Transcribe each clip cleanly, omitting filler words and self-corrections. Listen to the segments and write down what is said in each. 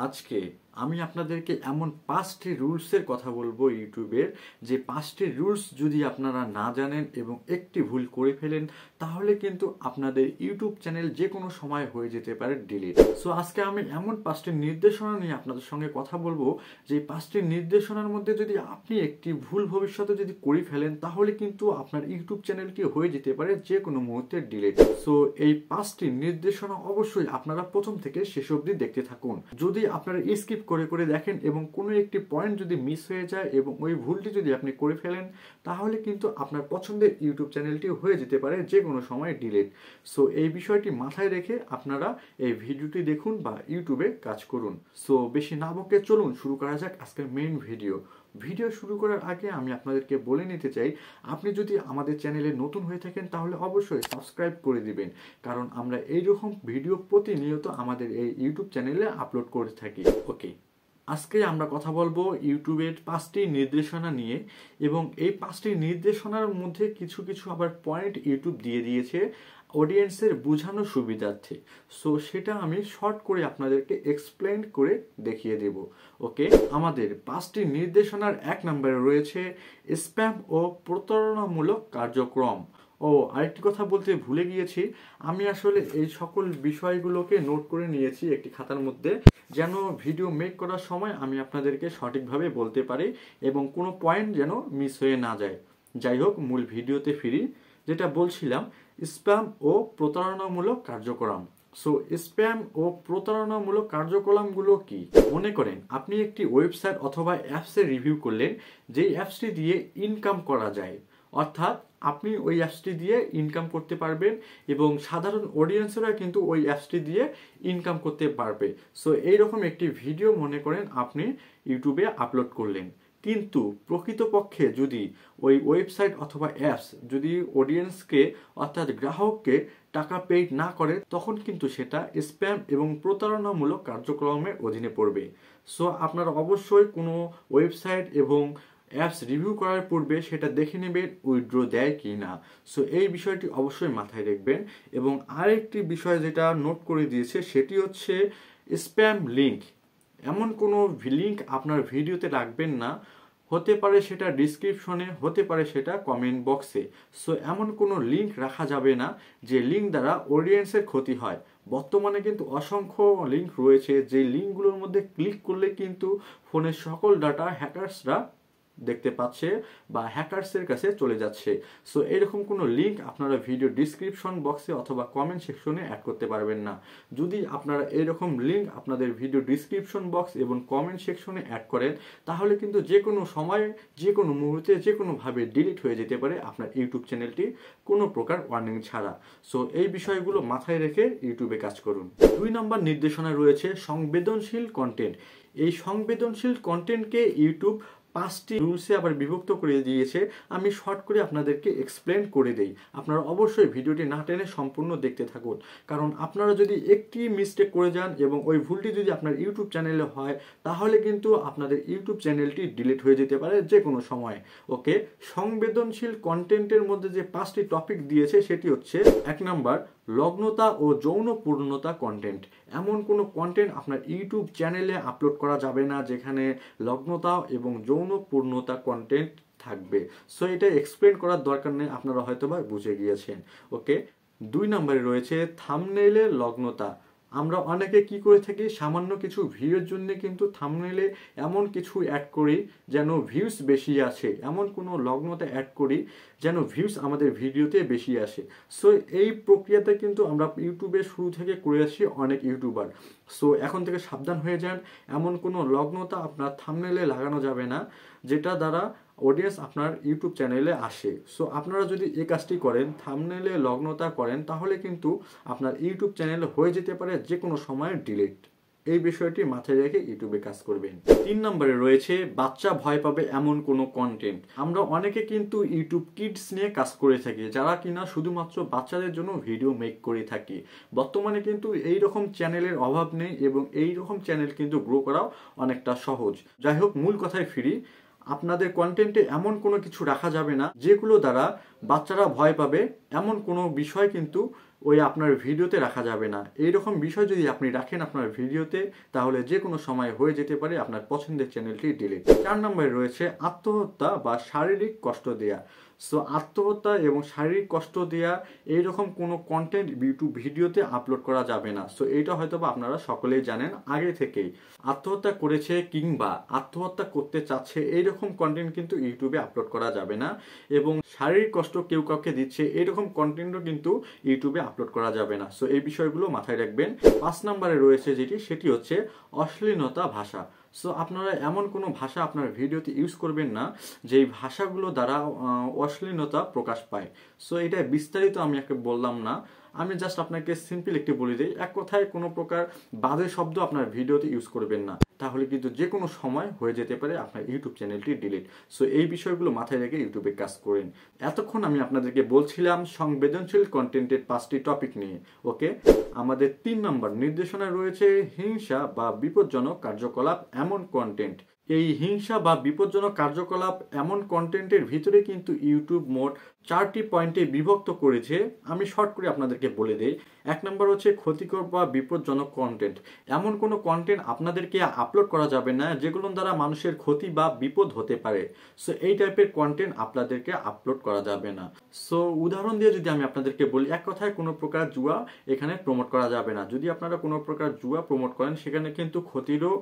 আজকে আমি আপনাদেরকে এমন 5টি রুলসের কথা বলবো ইউটিউবের, যে 5টি রুলস যদি আপনারা না জানেন এবং একটি ভুল করে ফেলেন তাহলে কিন্তু আপনাদের ইউটিউব চ্যানেল যে কোনো সময় হয়ে যেতে পারে ডিলিট। সো আজকে আমি এমন 5টি নির্দেশনা নিয়ে আপনাদের সঙ্গে কথা বলবো, যে 5টি নির্দেশনার মধ্যে যদি আপনি একটি ভুল ভবিষ্যতে যদি করে ফেলেন তাহলে কিন্তু আপনার ইউটিউব চ্যানেলটি হয়ে যেতে পারে যে কোনো মুহূর্তে ডিলিট। সো এই 5টি নির্দেশনা অবশ্যই আপনারা প্রথম থেকে শেষ অবধি দেখতে থাকুন। যদি আপনারা স্কিপ করে করে দেখেন এবং কোনো একটি পয়েন্ট যদি মিস হয়ে যায় এবং ওই ভুলটি যদি আপনি করে ফেলেন তাহলে কিন্তু আপনার পছন্দের ইউটিউব চ্যানেলটি হয়ে যেতে পারে যে কোনো সময় ডিলিট। সো এই বিষয়টি মাথায় রেখে আপনারা এই ভিডিওটি দেখুন বা ইউটিউবে কাজ করুন। সো বেশি না বকে চলুন শুরু করা যাক আজকের মেইন ভিডিও শুরু করার আগে আমি আপনাদেরকে বলে নিতে চাই, আপনি যদি আমাদের চ্যানেলে নতুন হয়ে থাকেন তাহলে অবশ্যই সাবস্ক্রাইব করে দিবেন, কারণ আমরা এইরকম ভিডিও প্রতিনিয়ত আমাদের এই ইউটিউব চ্যানেলে আপলোড করে থাকি। ওকে, আজকে আমরা কথা বলবো ইউটিউবের 5টি নির্দেশনা নিয়ে, এবং এই 5টি নির্দেশনার মধ্যে কিছু কিছু আবার পয়েন্ট ইউটিউব দিয়ে দিয়েছে অডিয়েন্সের বোঝানো সুবিধার্থে। সো সেটা আমি শর্ট করে আপনাদেরকে এক্সপ্লেন করে দেখিয়ে দেব। ওকে, আমাদের 5টি নির্দেশনার 1 নম্বরে রয়েছে স্প্যাম ও প্রতারণামূলক কার্যক্রম। ও আরেকটি কথা বলতে ভুলে গিয়েছি, আমি আসলে এই সকল বিষয়গুলোকে নোট করে নিয়েছি একটি খাতার মধ্যে, যেন ভিডিও মেক করার সময় আমি আপনাদেরকে সঠিকভাবে বলতে পারি এবং কোনো পয়েন্ট যেন মিস হয়ে না যায়। যাই হোক, মূল ভিডিওতে ফিরি। যেটা বলছিলাম, স্প্যাম ও প্রতারণামূলক কার্যক্রম। সো স্প্যাম ও প্রতারণামূলক কার্যক্রমগুলো কি? মনে করেন আপনি একটি ওয়েবসাইট অথবা অ্যাপসের রিভিউ করলেন, যেই অ্যাপসটি দিয়ে ইনকাম করা যায়, অর্থাৎ আপনি ওই অ্যাপসটি দিয়ে ইনকাম করতে পারবেন এবং সাধারণ অডিয়েন্সরা কিন্তু ওই অ্যাপসটি দিয়ে ইনকাম করতে পারবে। সো এইরকম একটি ভিডিও মনে করেন আপনি ইউটিউবে আপলোড করলেন, কিন্তু প্রকৃতপক্ষে যদি ওই ওয়েবসাইট অথবা অ্যাপস যদি অডিয়েন্সকে অর্থাৎ গ্রাহককে টাকা পেইড না করে, তখন কিন্তু সেটা স্প্যাম এবং প্রতারণামূলক কার্যক্রমের অধীনে পড়বে। সো আপনারা অবশ্যই কোনো ওয়েবসাইট এবং অ্যাপস রিভিউ করার পূর্বে সেটা দেখে নেবেন উইথড্র দেয় কি না। সো এই বিষয়টি অবশ্যই মাথায় রাখবেন। এবং আরেকটি বিষয় যেটা নোট করে দিয়েছে সেটি হচ্ছে স্প্যাম লিঙ্ক। এমন কোনো লিঙ্ক আপনার ভিডিওতে রাখবেন না, হতে পারে সেটা ডিসক্রিপশনে, হতে পারে সেটা কমেন্ট বক্সে। সো এমন কোনো লিঙ্ক রাখা যাবে না যে লিঙ্ক দ্বারা অডিয়েন্সের ক্ষতি হয়। বর্তমানে কিন্তু অসংখ্য লিঙ্ক রয়েছে যে লিঙ্কগুলোর মধ্যে ক্লিক করলে কিন্তু ফোনের সকল ডাটা হ্যাকার্সরা দেখতে পাচ্ছে বা হ্যাকার্সের কাছে চলে যাচ্ছে। সো এরকম কোনো লিঙ্ক আপনারা ভিডিও ডিসক্রিপশন বক্সে অথবা কমেন্ট সেকশনে অ্যাড করতে পারবেন না। যদি আপনারা এরকম লিঙ্ক আপনাদের ভিডিও ডিসক্রিপশন বক্স এবং কমেন্ট সেকশনে অ্যাড করেন তাহলে কিন্তু যে কোনো সময়, যে কোনো মুহূর্তে, যে কোনোভাবে ডিলিট হয়ে যেতে পারে আপনার ইউটিউব চ্যানেলটি কোনো প্রকার ওয়ার্নিং ছাড়া। সো এই বিষয়গুলো মাথায় রেখে ইউটিউবে কাজ করুন। 2 নম্বর নির্দেশনা রয়েছে সংবেদনশীল কন্টেন্ট। এই সংবেদনশীল কন্টেন্টকে ইউটিউব 5টি রুলসে আবার বিভক্ত করে দিয়েছে। আমি শর্ট করে আপনাদেরকে এক্সপ্লেন করে দেই। আপনারা অবশ্যই ভিডিওটি না টেনে সম্পূর্ণ দেখতে থাকুন, কারণ আপনারা যদি একটি মিস্টেক করে যান এবং ওই ভুলটি যদি আপনার ইউটিউব চ্যানেলে হয় তাহলে কিন্তু আপনাদের ইউটিউব চ্যানেলটি ডিলিট হয়ে যেতে পারে যে কোনো সময়। ওকে, সংবেদনশীল কন্টেন্টের মধ্যে যে 5টি টপিক দিয়েছে সেটি হচ্ছে 1 নাম্বার, লগ্নতা ও যৌন পূর্ণতা কন্টেন্ট। এমন কোনো কন্টেন্ট আপনার ইউটিউব চ্যানেলে আপলোড করা যাবে না যেখানে লগ্নতা এবং যৌন পূর্ণতা কন্টেন্ট থাকবে। সো এটা এক্সপ্লেন করার দরকার নেই, আপনারা হয়তোবা বুঝে গিয়েছেন। ওকে, 2 নম্বরে রয়েছে থাম্বনেইলের লগ্নতা। আমরা অনেকে কি করে থাকি, সামান্য কিছু ভিউর জন্য কিন্তু থাম্বনেইলে এমন কিছু অ্যাড করি যেন ভিউজ বেশি আসে, এমন কোনো লগ্নতা অ্যাড করি যেন ভিউজ আমাদের ভিডিওতে বেশি আসে। সো এই প্রক্রিয়াতে কিন্তু আমরা ইউটিউবে শুরু থেকে করে আসি অনেক ইউটিউবার। সো এখন থেকে সাবধান হয়ে যান, এমন কোনো লগ্নতা আপনার থাম্বনেইলে লাগানো যাবে না যেটা দ্বারা অডিয়েন্স আপনার ইউটিউব চ্যানেলে আসে। সো আপনারা যদি এই কাজটি করেন, থাম্বনেইলে লগ্নতা করেন, তাহলে কিন্তু আপনার ইউটিউব চ্যানেল হয়ে যেতে পারে যে কোনো সময় ডিলিট। এই বিষয়টি মাথায় রেখে ইউটিউবে কাজ করবেন। 3 নম্বরে রয়েছে বাচ্চা ভয় পাবে এমন কোনো কন্টেন্ট। আমরা অনেকে কিন্তু ইউটিউব কিডস নিয়ে কাজ করে থাকি, যারা কিনা শুধুমাত্র বাচ্চাদের জন্য ভিডিও মেক করে থাকি। বর্তমানে কিন্তু এই রকম চ্যানেলের অভাব নেই এবং এই রকম চ্যানেল কিন্তু গ্রো করাও অনেকটা সহজ। যাই হোক, মূল কথায় ফিরি। আপনাদের কন্টেন্টে এমন কোনো কিছু রাখা যাবে না যেগুলো দ্বারা বাচ্চারা ভয় পাবে, এমন কোনো বিষয় কিন্তু ওই আপনার ভিডিওতে রাখা যাবে না। এইরকম বিষয় যদি আপনি রাখেন আপনার ভিডিওতে, তাহলে যে কোনো সময় হয়ে যেতে পারে আপনার পছন্দের চ্যানেলটি ডিলিট। 4 নম্বরে রয়েছে আত্মহত্যা বা শারীরিক কষ্ট দেয়া। সো আত্মহত্যা এবং শারীরিক কষ্ট দেয়া এইরকম কোনো কন্টেন্ট ইউটিউব ভিডিওতে আপলোড করা যাবে না। সো এইটা হয়তো বা আপনারা সকলেই জানেন আগে থেকেই। আত্মহত্যা করেছে কিংবা আত্মহত্যা করতে চাচ্ছে এইরকম কন্টেন্ট কিন্তু ইউটিউবে আপলোড করা যাবে না, এবং শারীরিক কষ্ট কেউ কাউকে দিচ্ছে এইরকম কন্টেন্টও কিন্তু ইউটিউবে আপলোড করা যাবে না। সো এই বিষয়গুলো মাথায় রাখবেন। 5 নম্বরে রয়েছে সেটি হচ্ছে অশ্লীলতা ভাষা। সো আপনারা এমন কোনো ভাষা আপনার ভিডিওতে ইউজ করবেন না যেই ভাষাগুলো দ্বারা অশ্লীলতা প্রকাশ পায়। সো এটা বিস্তারিত আমি বললাম না, আমি জাস্ট আপনাকে সিম্পল একটি বলে দিই, এক কথায় কোনো প্রকার বাজে শব্দ আপনার ভিডিওতে ইউজ করবেন না, তাহলে কিন্তু যে কোনো সময় হয়ে যেতে পারে আপনার ইউটিউব চ্যানেলটি ডিলিট। সো এই বিষয়গুলো মাথায় রেখে ইউটিউবে কাজ করেন। এতক্ষণ আমি আপনাদেরকে বলছিলাম সংবেদনশীল কন্টেন্টের 5টি টপিক নিয়ে। ওকে, আমাদের 3 নম্বর নির্দেশনা রয়েছে হিংসা বা বিপজ্জনক কার্যকলাপ এমন কন্টেন্ট। এই হিংসা বা বিপজ্জনক কার্যকলাপ এমন কন্টেন্টের ভিতরে কিন্তু ইউটিউব মোট 4টি পয়েন্টে বিভক্ত করেছে। আমি শর্ট করে আপনাদেরকে বলে দেই। 1 নম্বর হচ্ছে ক্ষতিকর বা বিপজ্জনক কন্টেন্ট। এমন কোনো কন্টেন্ট আপনাদেরকে আপলোড করা যাবে না যেগুলো দ্বারা মানুষের ক্ষতি বা বিপদ হতে পারে। সো এই টাইপের কন্টেন্ট আপনাদেরকে আপলোড করা যাবে না। সো উদাহরণ দিয়ে যদি আমি আপনাদেরকে বলি, এক কথায় কোনো প্রকার জুয়া এখানে প্রমোট করা যাবে না। যদি আপনারা কোনো প্রকার জুয়া প্রমোট করেন সেখানে কিন্তু ক্ষতিরও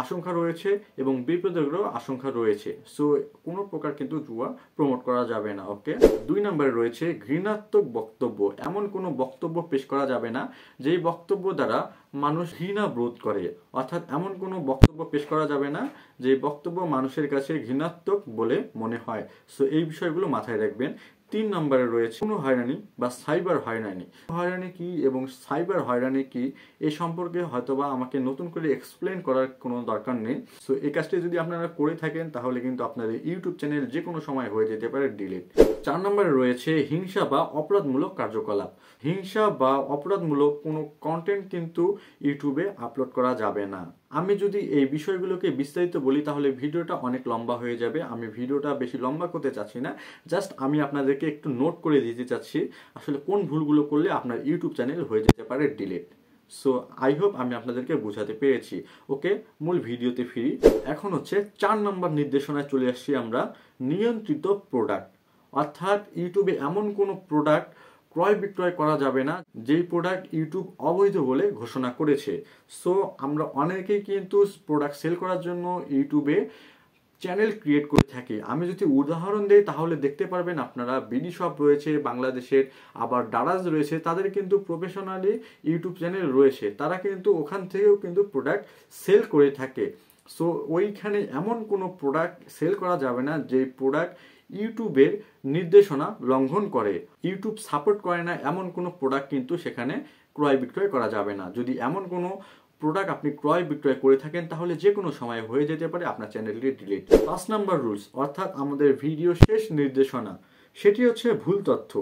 আশঙ্কা রয়েছে এবং বিপদেরও আশঙ্কা রয়েছে। সো কোনো প্রকার কিন্তু জুয়া প্রমোট করা যাবে না। ওকে, 2 নম্বরে রয়েছে ঘৃণাত্মক বক্তব্য। এমন কোনো বক্তব্য পেশ করা যাবে না যেই বক্তব্য দ্বারা মানুষ ঘৃণা বোধ করে, অর্থাৎ এমন কোনো বক্তব্য পেশ করা যাবে না যে বক্তব্য মানুষের কাছে ঘৃণাত্মক বলে মনে হয়। সো এই বিষয়গুলো মাথায় রাখবেন। 3 নম্বরে রয়েছে কোনো হয়রানি বা সাইবার হয়রানি। হয়রানি কি এবং সাইবার হয়রানি কি এই সম্পর্কে হয়তোবা আমাকে নতুন করে এক্সপ্লেন করার কোনো দরকার নেই। সো এই কাজটি যদি আপনারা করে থাকেন তাহলে কিন্তু আপনাদের ইউটিউব চ্যানেল যে কোনো সময় হয়ে যেতে পারে ডিলিট। 4 নম্বরে রয়েছে হিংসা বা অপরাধমূলক কার্যকলাপ। হিংসা বা অপরাধমূলক কোনো কন্টেন্ট কিন্তু ইউটিউবে আপলোড করা যাবে না। আমি যদি এই বিষয়গুলোকে বিস্তারিত বলি তাহলে ভিডিওটা অনেক লম্বা হয়ে যাবে। আমি ভিডিওটা বেশি লম্বা করতে চাচ্ছি না, জাস্ট আমি আপনাদেরকে একটু নোট করে দিতে চাচ্ছি আসলে কোন ভুলগুলো করলে আপনার ইউটিউব চ্যানেল হয়ে যেতে পারে ডিলিট। সো আই হোপ আমি আপনাদেরকে বোঝাতে পেরেছি। ওকে, মূল ভিডিওতে ফিরি। এখন হচ্ছে 4 নম্বর নির্দেশনায় চলে আসছি আমরা, নিয়ন্ত্রিত প্রোডাক্ট। অর্থাৎ ইউটিউবে এমন কোনো প্রোডাক্ট ক্রয় বিক্রয় করা যাবে না যেই প্রোডাক্ট ইউটিউব অবৈধ বলে ঘোষণা করেছে। সো আমরা অনেকেই কিন্তু প্রোডাক্ট সেল করার জন্য ইউটিউবে চ্যানেল ক্রিয়েট করে থাকি। আমি যদি উদাহরণ দেই তাহলে দেখতে পারবেন আপনারা বিডি শপ রয়েছে বাংলাদেশের, আবার দারাজ রয়েছে, তাদের কিন্তু প্রফেশনালি ইউটিউব চ্যানেল রয়েছে, তারা কিন্তু ওখান থেকেও কিন্তু প্রোডাক্ট সেল করে থাকে। সো ওইখানে এমন কোনো প্রোডাক্ট সেল করা যাবে না যেই প্রোডাক্ট ইউটিউবের নির্দেশনা লঙ্ঘন করে, ইউটিউব সাপোর্ট করে না এমন কোনো প্রোডাক্ট কিন্তু সেখানে ক্রয় বিক্রয় করা যাবে না। যদি এমন কোনো প্রোডাক্ট আপনি ক্রয় বিক্রয় করে থাকেন তাহলে যে কোনো সময় হয়ে যেতে পারে আপনার চ্যানেলটি ডিলিট। 5 নম্বর রুলস, অর্থাৎ আমাদের ভিডিও শেষ নির্দেশনা, সেটি হচ্ছে ভুল তথ্য।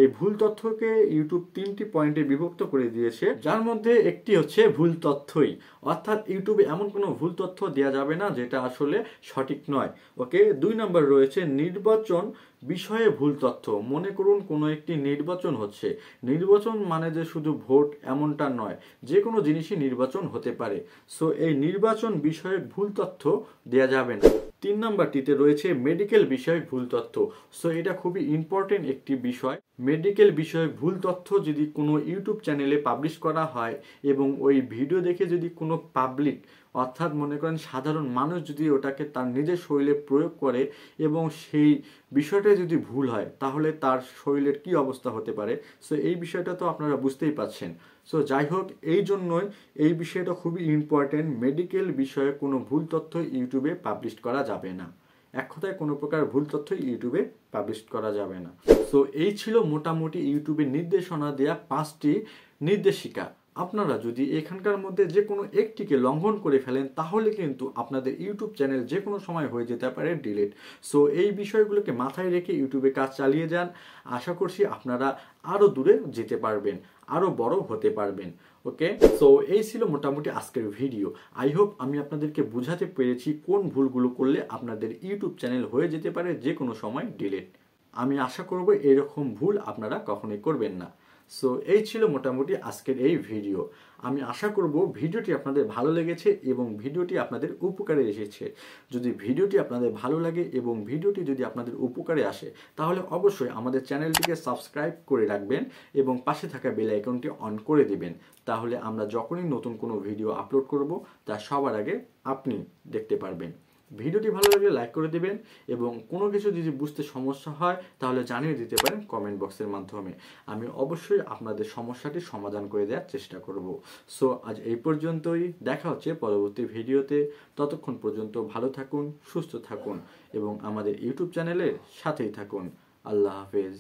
এই ভুল তথ্যকে ইউটিউব 3টি পয়েন্টে বিভক্ত করে দিয়েছে, যার মধ্যে একটি হচ্ছে ভুল তথ্যই। অর্থাৎ ইউটিউবে এমন কোনো ভুল তথ্য দেওয়া যাবে না যেটা আসলে সঠিক নয়। ওকে, 2 নম্বর রয়েছে নির্বাচন বিষয়ে ভুল তথ্য। মনে করুন কোনো একটি নির্বাচন হচ্ছে, নির্বাচন মানে যে শুধু ভোট এমনটা নয়, যে কোনো জিনিসই নির্বাচন হতে পারে। সো এই নির্বাচন বিষয়ে ভুল তথ্য দেওয়া যাবে না। 3 নম্বরটিতে রয়েছে মেডিকেল বিষয়ে ভুল তথ্য। সো এটা খুবই ইম্পর্টেন্ট একটি বিষয়। মেডিকেল বিষয়ে ভুল তথ্য যদি কোনো ইউটিউব চ্যানেলে পাবলিশ করা হয় এবং ওই ভিডিও দেখে যদি কোনো পাবলিক, অর্থাৎ মনে করেন সাধারণ মানুষ যদি ওটাকে তার নিজের শরীরে প্রয়োগ করে এবং সেই বিষয়টা যদি ভুল হয় তাহলে তার শরীরের কি অবস্থা হতে পারে। সো এই বিষয়টা তো আপনারা বুঝতেই পারছেন। সো যাই হোক, এই জন্যই এই বিষয়টা খুবই ইম্পর্টেন্ট। মেডিকেল বিষয়ে কোনো ভুল তথ্য ইউটিউবে পাবলিশ করা যাবে না। এক কথায় কোনো প্রকার ভুল তথ্য ইউটিউবে পাবলিশ করা যাবে না। সো এই ছিল মোটামুটি ইউটিউবে নির্দেশনা দেয়া 5টি নির্দেশিকা। আপনারা যদি এখানকার মধ্যে যে কোনো একটিকে লঙ্ঘন করে ফেলেন তাহলে কিন্তু আপনাদের ইউটিউব চ্যানেল যে কোনো সময় হয়ে যেতে পারে ডিলিট। সো এই বিষয়গুলোকে মাথায় রেখে ইউটিউবে কাজ চালিয়ে যান। আশা করছি আপনারা আরও দূরে যেতে পারবেন, আরও বড় হতে পারবেন। ওকে, সো এই ছিল মোটামুটি আজকের ভিডিও। আই হোপ আমি আপনাদেরকে বোঝাতে পেরেছি কোন ভুলগুলো করলে আপনাদের ইউটিউব চ্যানেল হয়ে যেতে পারে যে কোনো সময় ডিলিট। আমি আশা করব এরকম ভুল আপনারা কখনোই করবেন না। সো এই ছিল মোটামুটি আজকের এই ভিডিও। আমি আশা করব ভিডিওটি আপনাদের ভালো লেগেছে এবং ভিডিওটি আপনাদের উপকারে এসেছে। যদি ভিডিওটি আপনাদের ভালো লাগে এবং ভিডিওটি যদি আপনাদের উপকারে আসে তাহলে অবশ্যই আমাদের চ্যানেলটিকে সাবস্ক্রাইব করে রাখবেন এবং পাশে থাকা বেল আইকনটি অন করে দিবেন। তাহলে আমরা যখনই নতুন কোনো ভিডিও আপলোড করব তা সবার আগে আপনি দেখতে পারবেন। ভিডিওটি ভালো লাগলে লাইক করে দিবেন এবং কোনো কিছু যদি বুঝতে সমস্যা হয় তাহলে জানিয়ে দিতে পারেন কমেন্ট বক্সের মাধ্যমে। আমি অবশ্যই আপনাদের সমস্যাটি সমাধান করে দেওয়ার চেষ্টা করব। সো আজ এই পর্যন্তই, দেখা হচ্ছে পরবর্তী ভিডিওতে। ততক্ষণ পর্যন্ত ভালো থাকুন, সুস্থ থাকুন এবং আমাদের ইউটিউব চ্যানেলের সাথেই থাকুন। আল্লাহ হাফেজ।